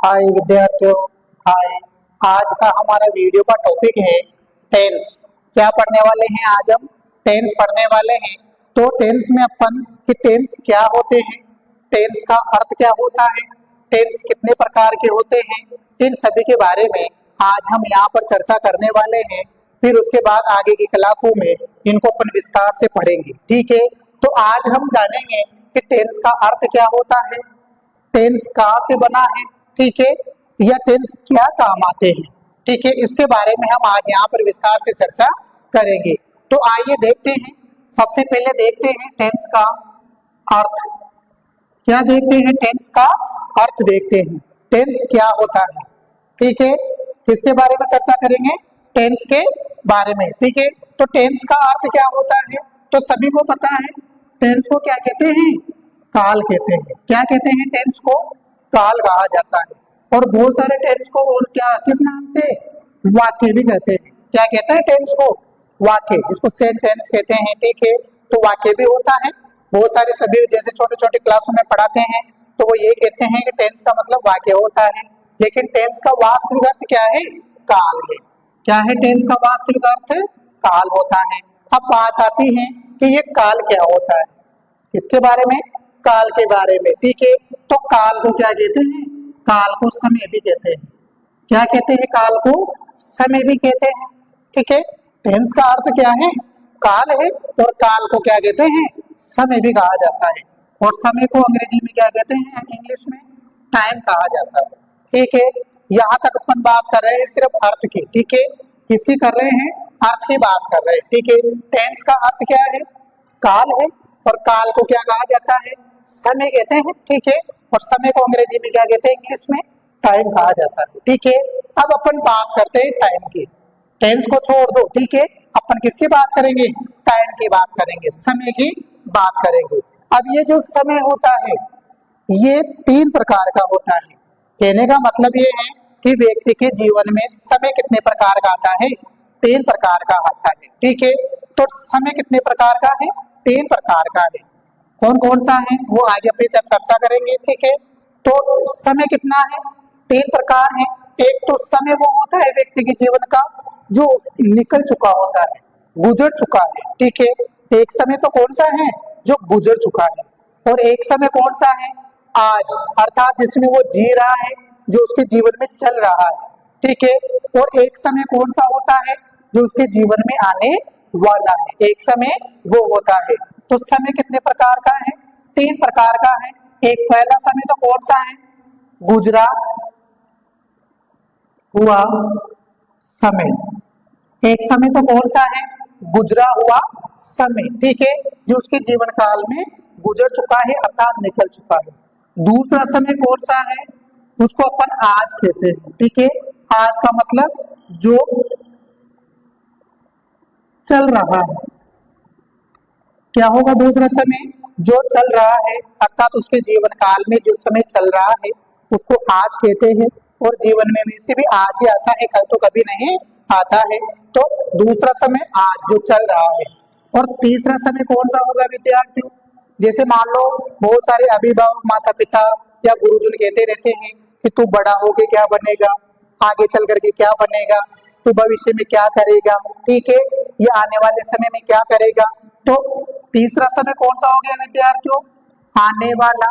हाय विद्यार्थियों। हाय। आज का हमारा वीडियो का टॉपिक है टेंस। क्या पढ़ने वाले हैं आज हम? टेंस पढ़ने वाले हैं। तो टेंस में अपन कि टेंस क्या होते हैं, टेंस का अर्थ क्या होता है, टेंस कितने प्रकार के होते हैं, इन सभी के बारे में आज हम यहाँ पर चर्चा करने वाले हैं। फिर उसके बाद आगे की क्लासों में इनको अपन विस्तार से पढ़ेंगे। ठीक है, तो आज हम जानेंगे कि टेंस का अर्थ क्या होता है, टेंस कहाँ से बना है, ठीक है, या टेंस क्या काम आते हैं। ठीक है, इसके बारे में हम आज यहाँ पर विस्तार से चर्चा करेंगे। तो आइए देखते हैं। सबसे पहले देखते हैं टेंस का अर्थ। क्या देखते हैं? टेंस का अर्थ देखते हैं। टेंस क्या होता है, ठीक है, किसके बारे में चर्चा करेंगे? टेंस के बारे में। ठीक है, तो टेंस का अर्थ क्या होता है तो सभी को पता है। टेंस को क्या कहते हैं? काल कहते हैं। क्या कहते हैं? टेंस को काल कहा जाता है। और बहुत सारे टेंस को और क्या किस नाम से? वाक्य भी कहते हैं। क्या कहते हैं टेंस को? वाक्य, जिसको सेंटेंस कहते हैं। ठीक है, तो वाक्य भी होता है। बहुत सारे सभी जैसे छोटे छोटे क्लासों में पढ़ाते हैं तो वो ये कहते हैं कि टेंस का मतलब वाक्य होता है, लेकिन टेंस का वास्तविक अर्थ क्या है? काल है। क्या है टेंस का वास्तविक अर्थ? काल होता है। अब बात आती है कि ये काल क्या होता है, किसके बारे में? काल के बारे में। ठीक है, तो काल को क्या कहते हैं? काल को समय भी कहते हैं। क्या कहते हैं? काल को समय भी कहते हैं। ठीक है, टेंस का अर्थ क्या है? काल है, और काल को क्या कहते हैं? समय भी कहा जाता है। और समय को अंग्रेजी में क्या कहते हैं? इंग्लिश में टाइम कहा जाता है। ठीक है, यहाँ तक अपन बात कर रहे हैं सिर्फ अर्थ की। ठीक है, किसकी कर रहे हैं? अर्थ की बात कर रहे हैं। ठीक है, टेंस का अर्थ क्या है? काल है, और काल को क्या कहा जाता है? समय कहते हैं। ठीक है, और समय को अंग्रेजी में क्या कहते हैं? इंग्लिश में टाइम कहा जाता है। ठीक है, अब अपन बात करते हैं टाइम की। टेंस को छोड़ दो। ठीक है, अपन किसकी बात करेंगे? टाइम की बात करेंगे, समय की बात करेंगे। अब ये जो समय होता है ये तीन प्रकार का होता है। कहने का मतलब ये है कि व्यक्ति के जीवन में समय कितने प्रकार का आता है? तीन प्रकार का आता है। ठीक है, तो समय कितने प्रकार का है? तीन प्रकार का है। कौन कौन सा है वो आगे पे चर्चा करेंगे। ठीक है, तो समय कितना है? तीन प्रकार है। एक तो समय वो होता है व्यक्ति के जीवन का जो निकल चुका होता है, गुजर चुका है। ठीक है, एक समय तो कौन सा है? जो गुजर चुका है। और एक समय कौन सा है? आज, अर्थात जिसमें वो जी रहा है, जो उसके जीवन में चल रहा है। ठीक है, और एक समय कौन सा होता है? जो उसके जीवन में आने वाला है। एक समय वो होता है। तो समय कितने प्रकार का है? तीन प्रकार का है। एक पहला समय तो कौन सा है? गुजरा हुआ समय। एक समय तो कौन सा है? गुजरा हुआ समय। ठीक है, जो उसके जीवन काल में गुजर चुका है, अर्थात निकल चुका है। दूसरा समय कौन सा है? उसको अपन आज कहते हैं। ठीक है, आज का मतलब जो चल रहा है। क्या होगा दूसरा समय? जो चल रहा है, अर्थात उसके जीवन काल में जो समय चल रहा है उसको आज कहते हैं। और जीवन में वैसे भी आज ही आता है, कल तो कभी नहीं आता है। तो दूसरा समय आज जो चल रहा है। और तीसरा समय कौन सा होगा विद्यार्थियों? जैसे मान लो बहुत सारे अभिभावक, माता पिता या गुरुजन कहते रहते हैं कि तू बड़ा होके क्या बनेगा, आगे चल करके क्या बनेगा, तू भविष्य में क्या करेगा। ठीक है, ये आने वाले समय में क्या करेगा। तो तीसरा समय कौन सा हो गया विद्यार्थियों? आने वाला,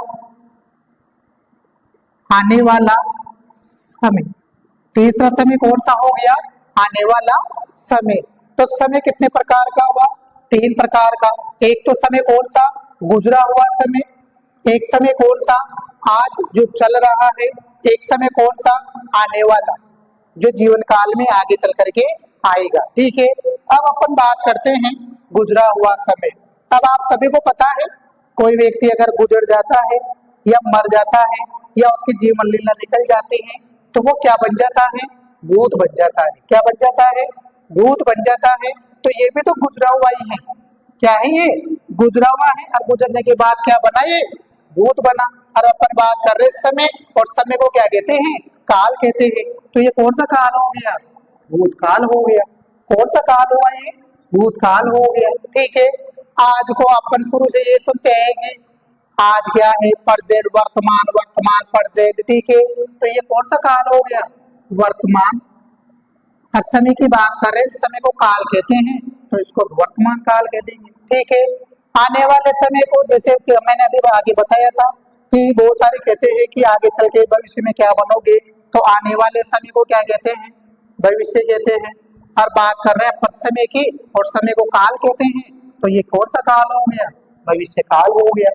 आने वाला समय। तीसरा समय कौन सा हो गया? आने वाला समय। तो समय कितने प्रकार का हुआ? तीन प्रकार का। एक तो समय कौन सा? गुजरा हुआ समय। एक समय कौन सा? आज जो चल रहा है। एक समय कौन सा? आने वाला, जो जीवन काल में आगे चल करके आएगा। ठीक है, अब अपन बात करते हैं गुजरा हुआ समय। अब आप सभी को पता है कोई व्यक्ति अगर गुजर जाता है या मर जाता है या उसकी जीवन लीला निकल जाती है तो वो क्या बन जाता है? भूत बन जाता है। क्या बन जाता है? भूत बन जाता है। तो ये भी तो गुजरा हुआ ही है। क्या है ये? गुजरा हुआ है, और गुजरने के बाद क्या बना? ये भूत बना। और अपन बात कर रहे समय, और समय को क्या कहते हैं? काल कहते हैं। तो ये कौन सा काल हो गया? भूतकाल हो गया। कौन सा काल हुआ ये? भूतकाल हो गया। ठीक है, आज को अपन शुरू से ये सुनते हैं कि आज क्या है, प्रेजेंट, वर्तमान, वर्तमान प्रेजेंट, ठीक है। तो ये कौन सा काल हो गया, वर्तमान। और समय की बात कर रहे हैं, समय को काल कहते हैं, तो इसको वर्तमान काल कहते हैं, ठीक है। आने वाले समय को, जैसे कि मैंने अभी आगे बताया था कि बहुत सारे कहते हैं कि आगे चल के भविष्य में क्या बनोगे, तो आने वाले समय को क्या कहते हैं, भविष्य कहते हैं। और बात कर रहे हैं अपन समय की, और समय को काल कहते हैं, तो ये कौन सा काल हो गया, भविष्य काल हो गया।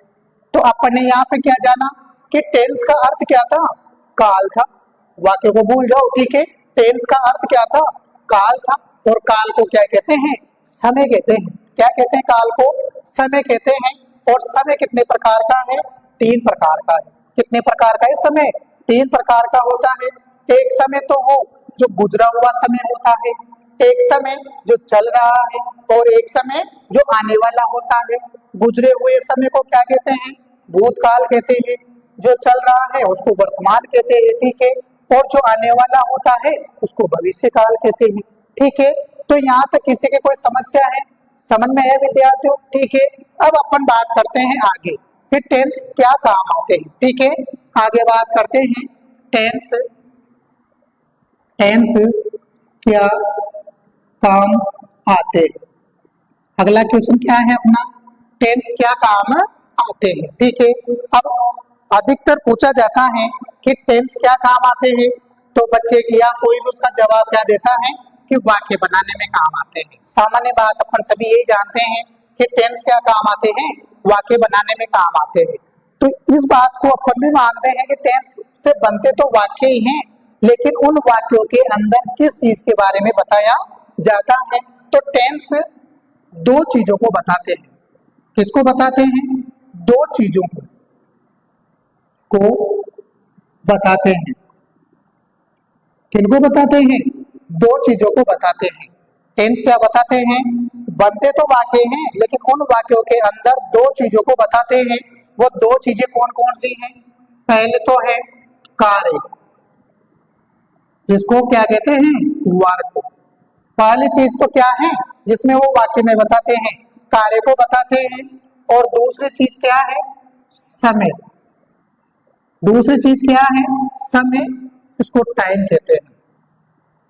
तो अपन ने यहाँ पे क्या जाना कि टेंस का अर्थ क्या था, काल था। वाक्य को भूल जाओ, ठीक है। टेंस का अर्थ क्या था, काल था। और काल को क्या कहते हैं, समय कहते हैं। क्या कहते हैं, काल को समय कहते हैं। और समय कितने प्रकार का है, 3 प्रकार का है। कितने प्रकार का है समय, 3 प्रकार का होता है। एक समय तो वो जो गुजरा हुआ समय होता है, एक समय जो चल रहा है, और एक समय जो आने वाला होता है। गुजरे हुए समय को क्या कहते हैं, भूतकाल कहते हैं। जो चल रहा है उसको वर्तमान कहते हैं, ठीक है। और जो आने वाला होता है उसको भविष्य काल कहते हैं, ठीक है। तो यहाँ तक किसी के कोई समस्या है, समझ में है विद्यार्थियों, ठीक है। अब अपन बात करते हैं आगे कि टेंस क्या काम आते हैं, ठीक है। आगे बात करते हैं टेंस क्या काम आते हैं। अगला क्वेश्चन क्या है अपना, टेंस क्या काम आते हैं, ठीक है। अब अधिकतर पूछा जाता है कि टेंस क्या काम आते हैं, तो बच्चे या कोई भी उसका जवाब क्या देता है कि वाक्य बनाने में काम आते हैं। सामान्य बात अपन सभी यही जानते हैं कि टेंस क्या काम आते हैं, वाक्य बनाने में काम आते हैं। तो इस बात को अपन भी मानते हैं कि टेंस से बनते तो वाक्य ही हैं, लेकिन उन वाक्यों के अंदर किस चीज के बारे में बताया जाता है। तो टेंस 2 चीजों को बताते हैं। किसको बताते हैं, 2 चीजों को बताते हैं। किनको बताते हैं, 2 चीजों को बताते हैं। टेंस क्या बताते हैं, बनते तो वाक्य हैं, लेकिन उन वाक्यों के अंदर 2 चीजों को बताते हैं। वो 2 चीजें कौन कौन सी हैं, पहले तो है कार्य, जिसको क्या कहते हैं, वर्क। पहली चीज तो क्या है जिसमें वो वाक्य में बताते हैं, कार्य को बताते हैं। और दूसरी चीज क्या है, समय। दूसरी चीज क्या है, समय, इसको टाइम कहते हैं।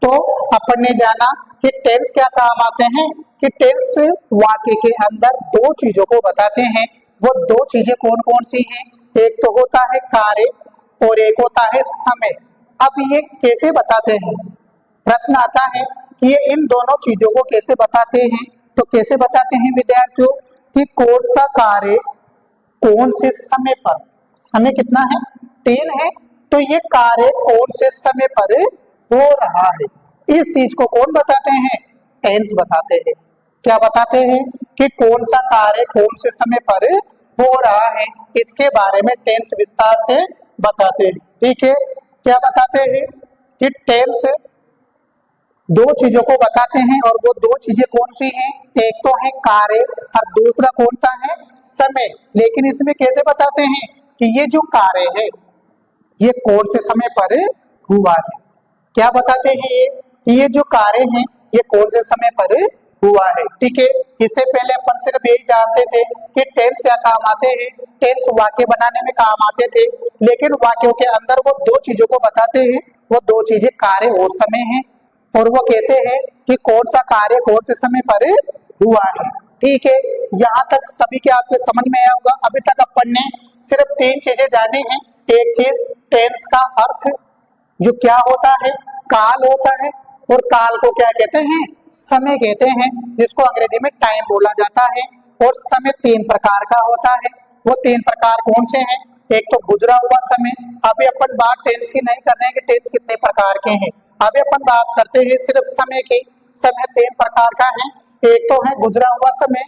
तो अपन ने जाना कि टेंस क्या काम आते हैं, कि टेंस वाक्य के अंदर 2 चीजों को बताते हैं। वो 2 चीजें कौन कौन सी हैं, एक तो होता है कार्य और एक होता है समय। अब ये कैसे बताते हैं, प्रश्न आता है कि ये इन दोनों चीजों को कैसे बताते हैं। तो कैसे बताते हैं विद्यार्थियों, कि कौन सा कार्य कौन से समय पर, समय कितना है, 3 है, तो ये कार्य कौन से समय पर हो रहा है, इस चीज को कौन बताते हैं, टेंस बताते हैं। क्या बताते हैं कि कौन सा कार्य कौन से समय पर हो रहा है, इसके बारे में टेंस विस्तार से बताते हैं, ठीक है। क्या बताते हैं कि टेंस 2 चीजों को बताते हैं, और वो 2 चीजें कौन सी हैं, एक तो है कार्य और दूसरा कौन सा है, समय। लेकिन इसमें कैसे बताते हैं कि ये जो कार्य है ये कौन से समय पर हुआ है। क्या बताते हैं ये, कि ये जो कार्य है ये कौन से समय पर हुआ है, ठीक है। इससे पहले अपन सिर्फ यही जानते थे कि टेंस क्या काम आते हैं, टेंस वाक्य बनाने में काम आते थे। लेकिन वाक्यों के अंदर वो 2 चीजों को बताते हैं, वो 2 चीजें कार्य और समय है। और वो कैसे है कि कौन सा कार्य कौन से समय पर हुआ है, ठीक है। यहाँ तक सभी के आपके समझ में आया होगा। अभी तक अपन ने सिर्फ 3 चीजें जानी है। एक चीज टेंस का अर्थ जो क्या होता है, काल होता है, और काल को क्या कहते हैं, समय कहते हैं, जिसको अंग्रेजी में टाइम बोला जाता है। और समय 3 प्रकार का होता है। वो 3 प्रकार कौन से हैं, एक तो गुजरा हुआ समय। अभी अपन बात टेंस की नहीं कर रहे हैं कि टेंस कितने प्रकार के हैं, अभी अपन बात करते हैं सिर्फ समय की। समय 3 प्रकार का है, एक तो है गुजरा हुआ समय,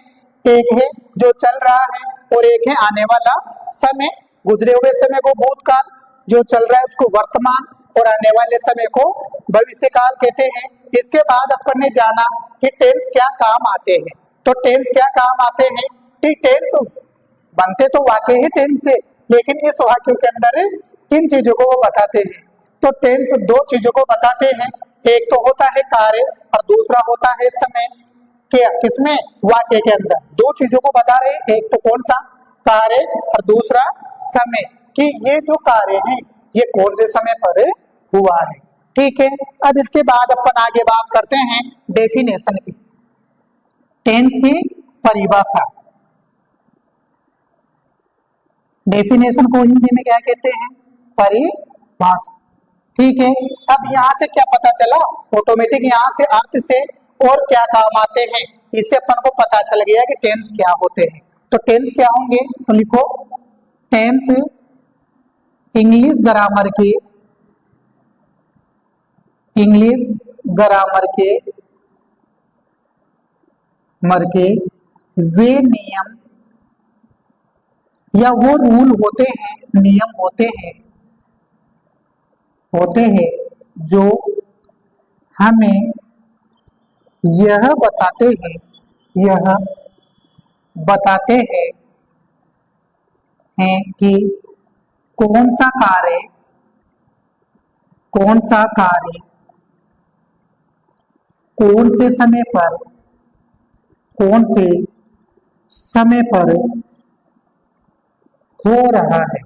एक है जो चल रहा है, और एक है आने वाला समय। गुजरे हुए समय को भूतकाल, जो चल रहा है उसको वर्तमान, और आने वाले समय को भविष्य काल कहते हैं। इसके बाद अपन ने जाना कि टेंस क्या काम आते हैं। तो टेंस क्या काम आते हैं, कि टेंस बनते तो वाक्य है टेंस से, लेकिन इस वाक्य के अंदर किन चीजों को वो बताते हैं। तो टेंस 2 चीजों को बताते हैं, एक तो होता है कार्य और दूसरा होता है समय। क्या, किसमें, वाक्य के अंदर 2 चीजों को बता रहे हैं। एक तो कौन सा, कार्य और दूसरा समय, कि ये जो कार्य है ये कौन से समय पर हुआ है। ठीक है, अब इसके बाद अपन आगे बात करते हैं डेफिनेशन की, टेंस की परिभाषा। डेफिनेशन को हिंदी में क्या कहते हैं? परिभाषा। ठीक है, अब यहाँ से क्या पता चला, ऑटोमेटिक यहाँ से अर्थ से और क्या काम आते हैं इससे अपन को पता चल गया कि टेंस क्या होते हैं। तो टेंस क्या होंगे, तो लिखो टेंस इंग्लिश ग्रामर के वे नियम या वो रूल होते हैं, नियम होते हैं जो हमें यह बताते हैं कि कौन सा कार्य कौन से समय पर हो रहा है।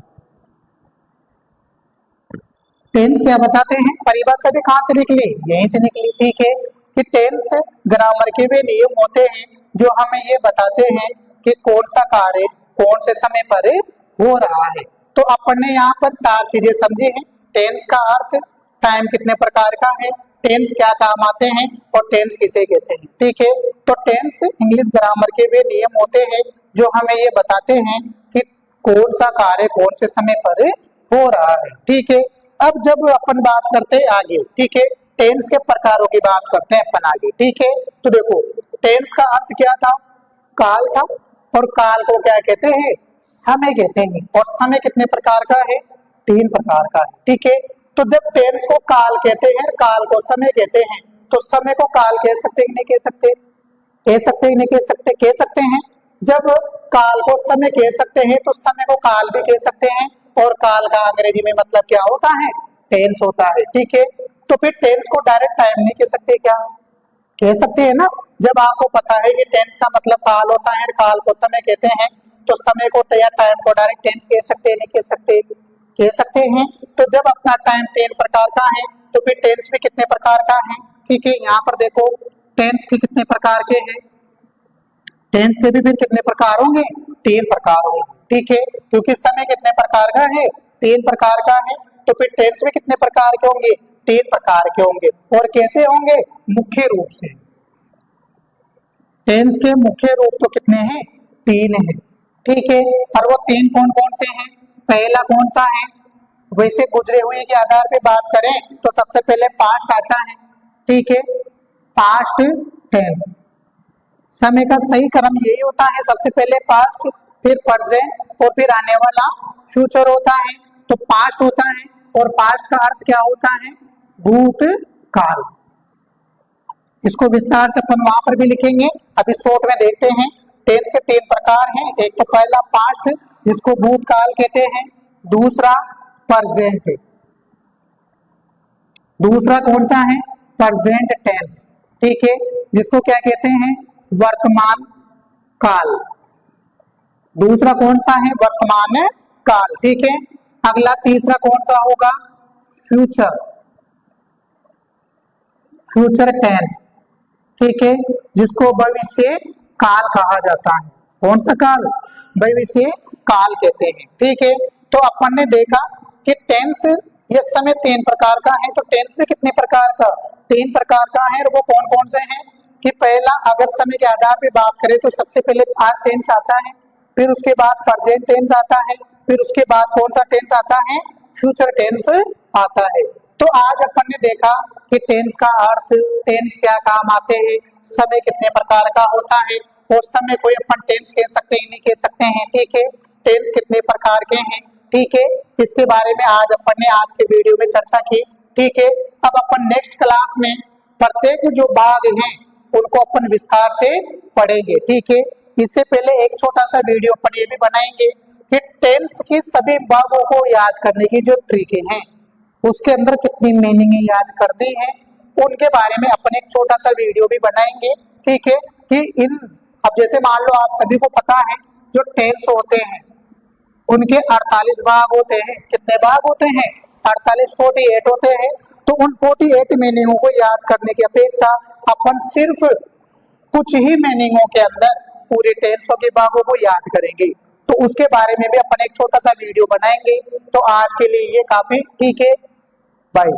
टेंस क्या बताते हैं, परिभाषा भी कहां से निकली, यहीं से निकली। ठीक है, कि टेंस ग्रामर के वे नियम होते हैं जो हमें ये बताते हैं कि कौन सा कार्य कौन से समय पर हो रहा है। तो अपन ने यहाँ पर चार चीजें समझी हैं, टेंस का अर्थ, टाइम कितने प्रकार का है, टेंस क्या काम आते हैं और टेंस किसे कहते हैं। ठीक है, तो टेंस इंग्लिश ग्रामर के वे नियम होते हैं जो हमें ये बताते हैं कि कौन सा कार्य कौन से समय पर हो रहा है। ठीक है, अब जब अपन बात करते हैं आगे, ठीक है, टेंस के प्रकारों की बात करते हैं अपन आगे। ठीक है, तो देखो टेंस का अर्थ क्या था, काल था, और काल को क्या कहते हैं, समय कहते हैं। और समय कितने प्रकार का है, तीन प्रकार का है। ठीक है, तो जब टेंस को काल कहते हैं, काल को समय कहते हैं, तो समय को काल कह सकते हैं नहीं कह सकते, कह सकते हैं नहीं कह सकते, कह सकते हैं। जब काल को समय कह सकते हैं तो समय को काल भी कह सकते हैं, और काल का अंग्रेजी में मतलब क्या होता है, टेंस होता है। ठीक है, तो फिर टेंस को डायरेक्ट टाइम नहीं कह सकते, क्या कह सकते हैं ना। जब आपको पता है कि टेंस का मतलब काल होता है, काल को समय कहते हैं, तो समय को या टाइम को डायरेक्ट टेंस कह सकते हैं नहीं कह सकते, कह सकते हैं। तो जब अपना टाइम तीन प्रकार का है तो फिर टेंस भी कितने प्रकार का है। ठीक है, यहाँ पर देखो टेंस के कितने प्रकार के हैं, टेंस के भी फिर कितने प्रकार होंगे, तीन प्रकार होंगे। ठीक है, क्योंकि समय कितने प्रकार का है, तीन प्रकार का है, तो फिर टेंस में कितने प्रकार के होंगे, तीन प्रकार के होंगे। और कैसे होंगे, मुख्य रूप से। टेंस के मुख्य रूप तो कितने हैं, तीन हैं। ठीक है, और वो तीन कौन कौन से हैं, पहला कौन सा है, वैसे गुजरे हुए के आधार पे बात करें तो सबसे पहले पास्ट आता है। ठीक है, पास्ट टेंस, समय का सही क्रम यही होता है, सबसे पहले पास्ट, फिर प्रेजेंट और फिर आने वाला फ्यूचर होता है। तो पास्ट होता है, और पास्ट का अर्थ क्या होता है, भूतकाल। इसको विस्तार से अपन वहां पर भी लिखेंगे, अभी शॉर्ट में देखते हैं। टेंस के तीन प्रकार हैं, एक तो पहला पास्ट जिसको भूतकाल कहते हैं, दूसरा प्रेजेंट, दूसरा कौन सा है, प्रेजेंट टेंस। ठीक है, जिसको क्या कहते हैं, वर्तमान काल, दूसरा कौन सा है, वर्तमान काल। ठीक है, अगला तीसरा कौन सा होगा, फ्यूचर, फ्यूचर टेंस। ठीक है, जिसको भविष्य काल कहा जाता है, कौन सा काल, भविष्य काल कहते हैं। ठीक है, तो अपन ने देखा कि टेंस ये समय तीन प्रकार का है, तो टेंस में कितने प्रकार का, तीन प्रकार का है, और वो कौन कौन से हैं, कि पहला अगर समय के आधार पे बात करें तो सबसे पहले पास्ट टेंस आता है, फिर उसके बाद प्रेजेंट टेंस आता है, फिर उसके बाद कौन सा टेंस आता है, फ्यूचर टेंस आता है। तो आज अपन ने देखा कि टेंस का अर्थ, टेंस क्या काम आते हैं, समय कितने प्रकार का होता है, और समय को अपन टेंस कह सकते हैं नहीं कह सकते हैं। ठीक है, टेंस कितने प्रकार के हैं। ठीक है, इसके बारे में आज अपन ने आज के वीडियो में चर्चा की। ठीक है, अब अपन नेक्स्ट क्लास में प्रत्येक जो भाग हैं उनको अपन विस्तार से पढ़ेंगे। ठीक है, इससे पहले एक छोटा सा वीडियो अपन ये भी बनाएंगे कि टेंस के सभी भागों को याद करने की जो ट्रिकें हैं, उसके अंदर कितनी मीनिंग याद कर दी है, उनके बारे में अपन एक छोटा सा वीडियो भी बनाएंगे। ठीक है, कि इन अब जैसे मान लो आप सभी को पता है जो टेंस होते हैं उनके 48 भाग होते हैं। कितने भाग होते हैं? 48, 48 होते हैं। तो उन 48 मीनिंगों को याद करने की अपेक्षा अपन सिर्फ कुछ ही मीनिंगों के अंदर पूरे टेंसों के भागों को याद करेंगे। तो उसके बारे में भी अपन एक छोटा सा वीडियो बनाएंगे। तो आज के लिए ये काफी ठीक है। बाय।